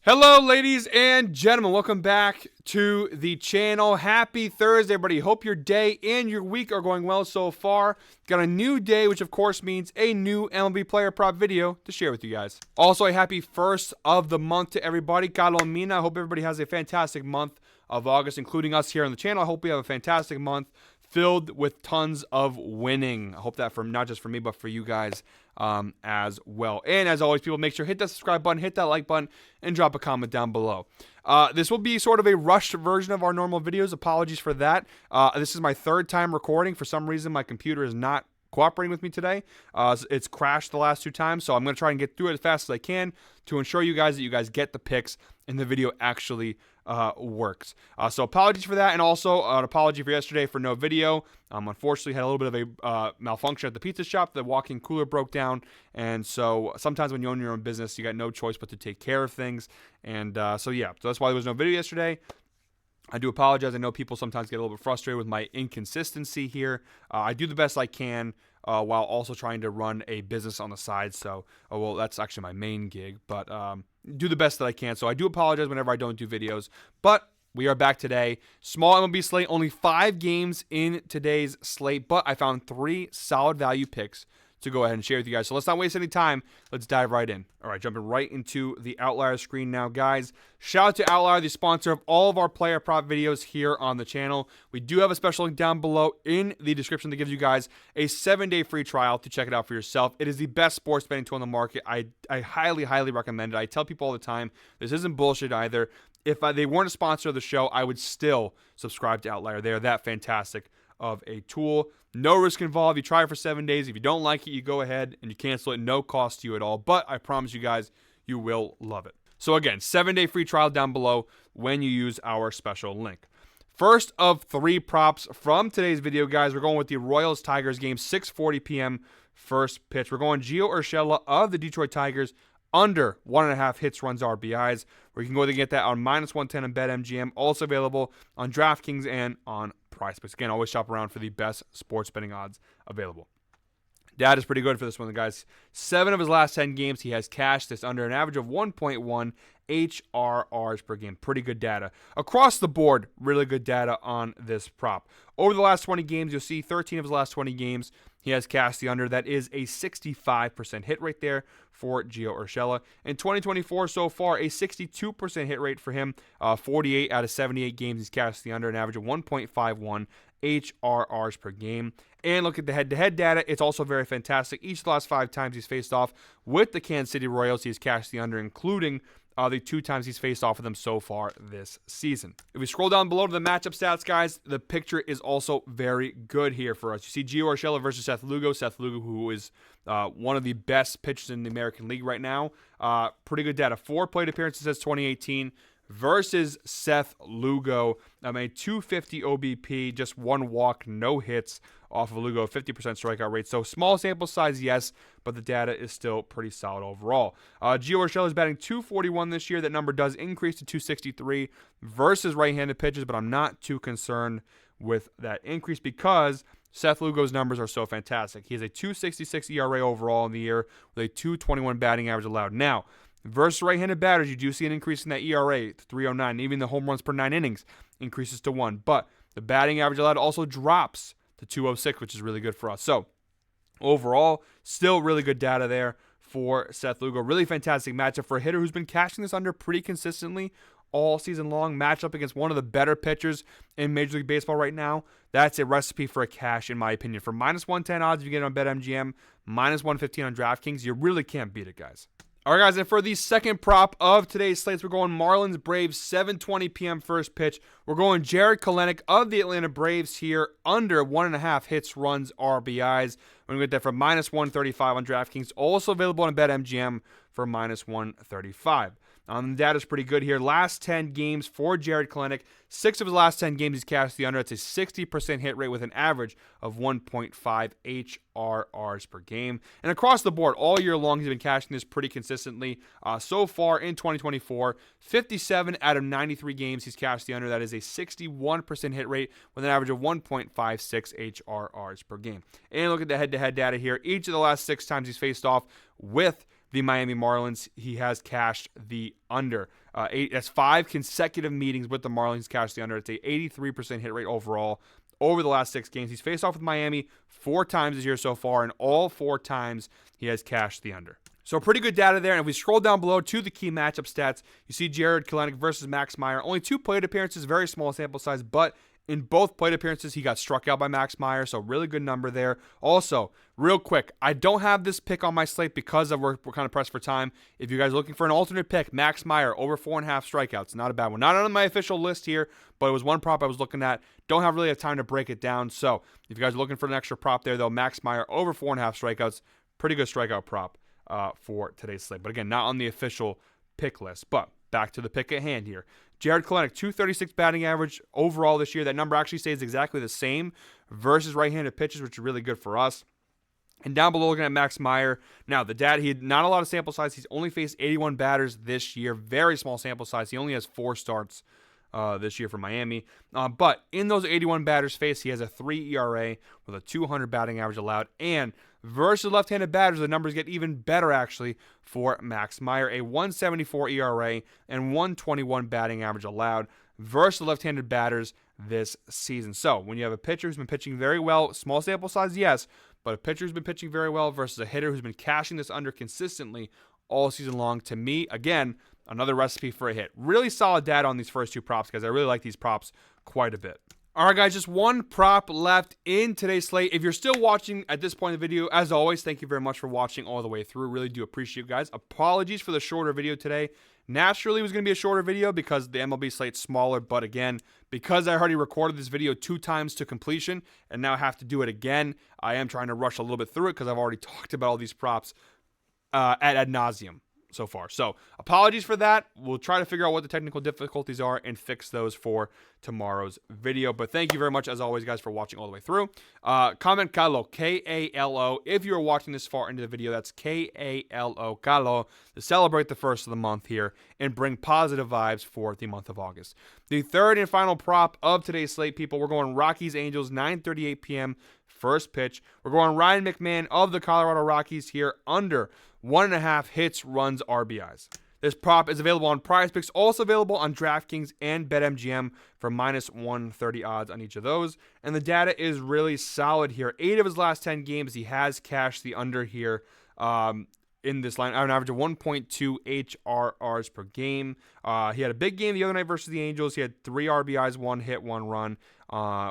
Hello, ladies and gentlemen. Welcome back to the channel. Happy Thursday, everybody. Hope your day and your week are going well so far. Got a new day, which of course means a new MLB Player Prop video to share with you guys. Also, a happy first of the month to everybody. Calomina. I hope everybody has a fantastic month of August, including us here on the channel. I hope we have a fantastic month filled with tons of winning. I hope that for not just for me, but for you guys as well. And as always, people, make sure hit that subscribe button, hit that like button, and drop a comment down below. This will be sort of a rushed version of our normal videos. Apologies for that. This is my third time recording. For some reason, my computer is not cooperating with me today. It's crashed the last two times, so I'm going to try and get through it as fast as I can to ensure you guys that you guys get the picks and the video actually works. So apologies for that, and also an apology for yesterday for no video. Unfortunately, had a little bit of a malfunction at the pizza shop. The walk-in cooler broke down, and so sometimes when you own your own business, you got no choice but to take care of things. And so that's why there was no video yesterday. I do apologize. I know people sometimes get a little bit frustrated with my inconsistency here. I do the best I can while also trying to run a business on the side. So, well, that's actually my main gig, but do the best that I can. So I do apologize whenever I don't do videos, but we are back today. Small MLB slate, only 5 games in today's slate, but I found 3 solid value picks to go ahead and share with you guys. So let's not waste any time. Let's dive right in. All right, jumping right into the Outlier screen now, guys. Shout out to Outlier, the sponsor of all of our player prop videos here on the channel. We do have a special link down below in the description that gives you guys a 7-day free trial to check it out for yourself. It is the best sports betting tool on the market. I highly, highly recommend it. I tell people all the time, this isn't bullshit either. If they weren't a sponsor of the show, I would still subscribe to Outlier. They are that fantastic of a tool. No risk involved. You try it for 7 days. If you don't like it, you go ahead and you cancel it. No cost to you at all. But I promise you guys, you will love it. So again, 7-day free trial down below when you use our special link. First of 3 props from today's video, guys. We're going with the Royals-Tigers game, 6:40 p.m. first pitch. We're going Gio Urshela of the Detroit Tigers under 1.5 hits, runs, RBIs. Where you can go ahead and get that on -110 on BetMGM. Also available on DraftKings and on PrizePicks. Again, always shop around for the best sports betting odds available. Dad is pretty good for this one, guys. 7 of his last 10 games, he has cashed this under an average of 1.1 HRRs per game. Pretty good data. Across the board, really good data on this prop. Over the last 20 games, you'll see 13 of his last 20 games, he has cashed the under. That is a 65% hit rate there for Gio Urshela. In 2024 so far, a 62% hit rate for him. 48 out of 78 games, he's cashed the under, an average of 1.51 HRRs per game. And look at the head-to-head data. It's also very fantastic. Each of the last 5 times he's faced off with the Kansas City Royals, he's cashed the under, including the 2 times he's faced off with them so far this season. If we scroll down below to the matchup stats, guys, the picture is also very good here for us. You see Gio Urshela versus Seth Lugo. Seth Lugo, who is one of the best pitchers in the American League right now. Pretty good data. 4 plate appearances since 2018 versus Seth Lugo. A 250 OBP, just 1 walk, no hits off of Lugo, 50% strikeout rate. So small sample size, yes, but the data is still pretty solid overall. Gio Urshela is batting .241 this year. That number does increase to .263 versus right-handed pitchers, but I'm not too concerned with that increase because Seth Lugo's numbers are so fantastic. He has a .266 ERA overall in the year with a .221 batting average allowed. Now, versus right-handed batters, you do see an increase in that ERA to 3.09. Even the home runs per 9 innings increases to 1. But the batting average allowed also drops to .206, which is really good for us. So overall, still really good data there for Seth Lugo. Really fantastic matchup for a hitter who's been cashing this under pretty consistently all season long. Matchup against one of the better pitchers in Major League Baseball right now. That's a recipe for a cash, in my opinion. For -110 odds, if you get it on BetMGM, -115 on DraftKings, you really can't beat it, guys. All right, guys, and for the second prop of today's slates, we're going Marlins Braves, 7:20 p.m. first pitch. We're going Jarred Kelenic of the Atlanta Braves here, under 1.5 hits, runs, RBIs. We're going to get that for -135 on DraftKings. Also available on BetMGM for -135. The data's pretty good here. Last 10 games for Jarred Kelenic. 6 of his last 10 games he's cashed the under. It's a 60% hit rate with an average of 1.5 HRRs per game. And across the board, all year long, he's been cashing this pretty consistently. So far in 2024, 57 out of 93 games he's cashed the under. That is a 61% hit rate with an average of 1.56 HRRs per game. And look at the head-to-head data here. Each of the last 6 times he's faced off with the Miami Marlins. He has cashed the under. That's 5 consecutive meetings with the Marlins cashed the under. It's a 83% hit rate overall over the last 6 games. He's faced off with Miami 4 times this year so far, and all 4 times he has cashed the under. So pretty good data there. And if we scroll down below to the key matchup stats, you see Jared Kelenic versus Max Meyer. Only 2 plate appearances, very small sample size, but in both plate appearances, he got struck out by Max Meyer, so really good number there. Also, real quick, I don't have this pick on my slate because we're kind of pressed for time. If you guys are looking for an alternate pick, Max Meyer over 4.5 strikeouts, not a bad one. Not on my official list here, but it was one prop I was looking at. Don't really have time to break it down. So if you guys are looking for an extra prop there, though, Max Meyer over 4.5 strikeouts, pretty good strikeout prop for today's slate. But again, not on the official pick list. But back to the pick at hand here. Jared Kelenic, 236 batting average overall this year. That number actually stays exactly the same versus right-handed pitchers, which is really good for us. And down below, looking at Max Meyer. Now, the data, he had not a lot of sample size. He's only faced 81 batters this year. Very small sample size. He only has 4 starts this year for Miami. But in those 81 batters faced, he has a 3 ERA with a 200 batting average allowed. And versus left-handed batters, the numbers get even better, actually, for Max Meyer. A 174 ERA and 121 batting average allowed versus left-handed batters this season. So when you have a pitcher who's been pitching very well, small sample size, yes, but a pitcher who's been pitching very well versus a hitter who's been cashing this under consistently all season long, to me, again, another recipe for a hit. Really solid data on these first 2 props, guys. I really like these props quite a bit. All right, guys, just one prop left in today's slate. If you're still watching at this point in the video, as always, thank you very much for watching all the way through. Really do appreciate you guys. Apologies for the shorter video today. Naturally, it was going to be a shorter video because the MLB slate's smaller, but again, because I already recorded this video 2 times to completion and now have to do it again, I am trying to rush a little bit through it because I've already talked about all these props ad nauseum so far. So apologies for that. We'll try to figure out what the technical difficulties are and fix those for tomorrow's video. But thank you very much, as always, guys, for watching all the way through. Comment Kalo, K-A-L-O. If you're watching this far into the video, that's K-A-L-O, Kalo, to celebrate the first of the month here and bring positive vibes for the month of August. The third and final prop of today's slate, people, we're going Rockies-Angels, 9:38 p.m., first pitch. We're going Ryan McMahon of the Colorado Rockies here under 1.5 hits, runs, RBIs. This prop is available on PrizePicks, also available on DraftKings and BetMGM for minus 130 odds on each of those. And the data is really solid here. 8 of his last 10 games, he has cashed the under here in this line, an average of 1.2 HRRs per game. He had a big game the other night versus the Angels. He had 3 RBIs, 1 hit, 1 run,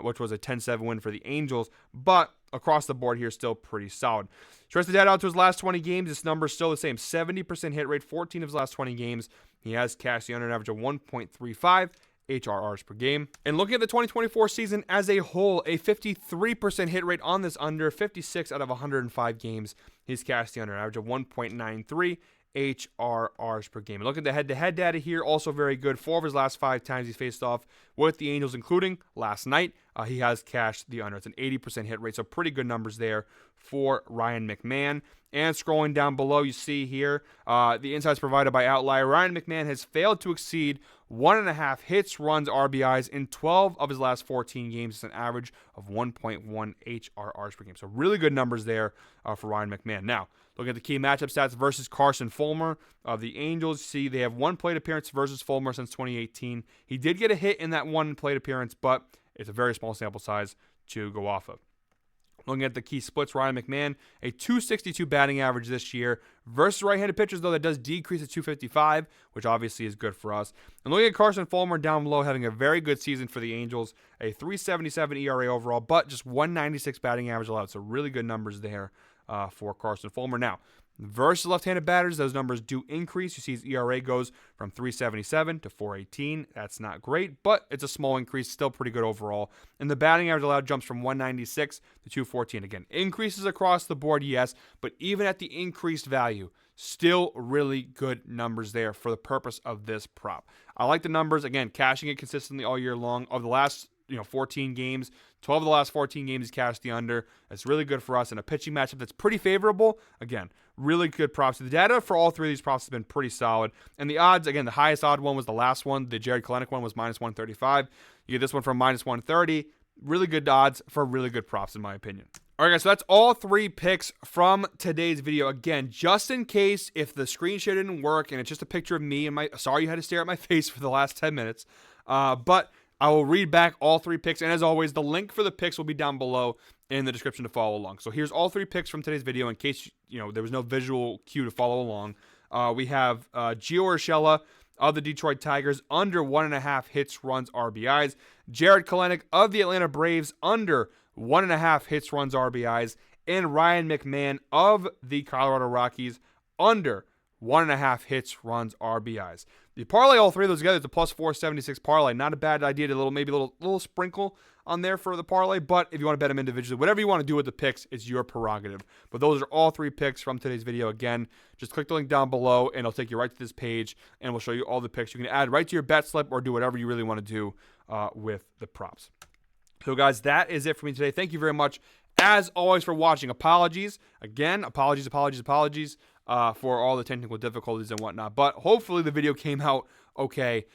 which was a 10-7 win for the Angels. But across the board here, still pretty solid. Stretch the data out to his last 20 games. This number is still the same. 70% hit rate, 14 of his last 20 games. He has cashed the under, an average of 1.35 HRRs per game. And looking at the 2024 season as a whole, a 53% hit rate on this under, 56 out of 105 games. He's cashed the under, an average of 1.93 HRRs per game. And look at the head-to-head data here, also very good. 4 of his last 5 times he's faced off with the Angels, including last night. He has cashed the under. It's an 80% hit rate, so pretty good numbers there for Ryan McMahon. And scrolling down below, you see here the insights provided by Outlier. Ryan McMahon has failed to exceed 1.5 hits, runs, RBIs in 12 of his last 14 games. It's an average of 1.1 HRRs per game. So really good numbers there for Ryan McMahon. Now, looking at the key matchup stats versus Carson Fulmer of the Angels. See, they have 1 plate appearance versus Fulmer since 2018. He did get a hit in that 1 plate appearance, but it's a very small sample size to go off of. Looking at the key splits, Ryan McMahon, a 262 batting average this year. Versus right-handed pitchers, though, that does decrease to 255, which obviously is good for us. And looking at Carson Fulmer down below, having a very good season for the Angels, a 3.77 ERA overall, but just 196 batting average allowed. So really good numbers there for Carson Fulmer. Now, versus left-handed batters, those numbers do increase. You see his ERA goes from 3.77 to 4.18. That's not great, but it's a small increase, still pretty good overall. And the batting average allowed jumps from 196 to 214. Again, increases across the board, yes, but even at the increased value, still really good numbers there for the purpose of this prop. I like the numbers. Again, cashing it consistently all year long. Of the last 14 games, 12 of the last 14 games he's cashed the under. That's really good for us in a pitching matchup that's pretty favorable. Again, really good props. The data for all 3 of these props has been pretty solid. And the odds, again, the highest odd one was the last one. The Jared Kelenic one was minus 135. You get this one from minus 130. Really good odds for really good props, in my opinion. All right, guys, so that's all 3 picks from today's video. Again, just in case if the screen share didn't work and it's just a picture of me and sorry you had to stare at my face for the last 10 minutes. But I will read back all 3 picks. And as always, the link for the picks will be down below in the description to follow along. So here's all 3 picks from today's video in case there was no visual cue to follow along. We have Gio Urshela of the Detroit Tigers under 1.5 hits, runs, RBIs. Jared Kelenic of the Atlanta Braves under 1.5 hits, runs, RBIs. And Ryan McMahon of the Colorado Rockies under 1.5 hits, runs, RBIs. You parlay all 3 of those together, it's a plus 476 parlay. Not a bad idea to maybe a little sprinkle on there for the parlay, but if you want to bet them individually, whatever you want to do with the picks, it's your prerogative. But those are all 3 picks from today's video. Again, just click the link down below, and it'll take you right to this page, and we'll show you all the picks. You can add right to your bet slip or do whatever you really want to do with the props. So, guys, that is it for me today. Thank you very much, as always, for watching. Apologies. Again, apologies for all the technical difficulties and whatnot. But hopefully the video came out okay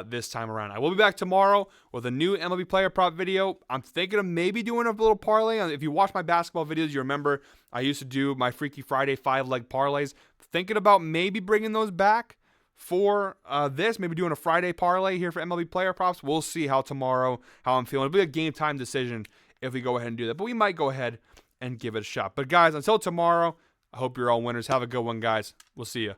this time around. I will be back tomorrow with a new MLB Player Prop video. I'm thinking of maybe doing a little parlay. If you watch my basketball videos, you remember I used to do my Freaky Friday 5-leg parlays. Thinking about maybe bringing those back for this, maybe doing a Friday parlay here for MLB Player Props. We'll see how I'm feeling. It'll be a game time decision if we go ahead and do that, but we might go ahead and give it a shot. But guys, until tomorrow, I hope you're all winners. Have a good one, guys. We'll see you.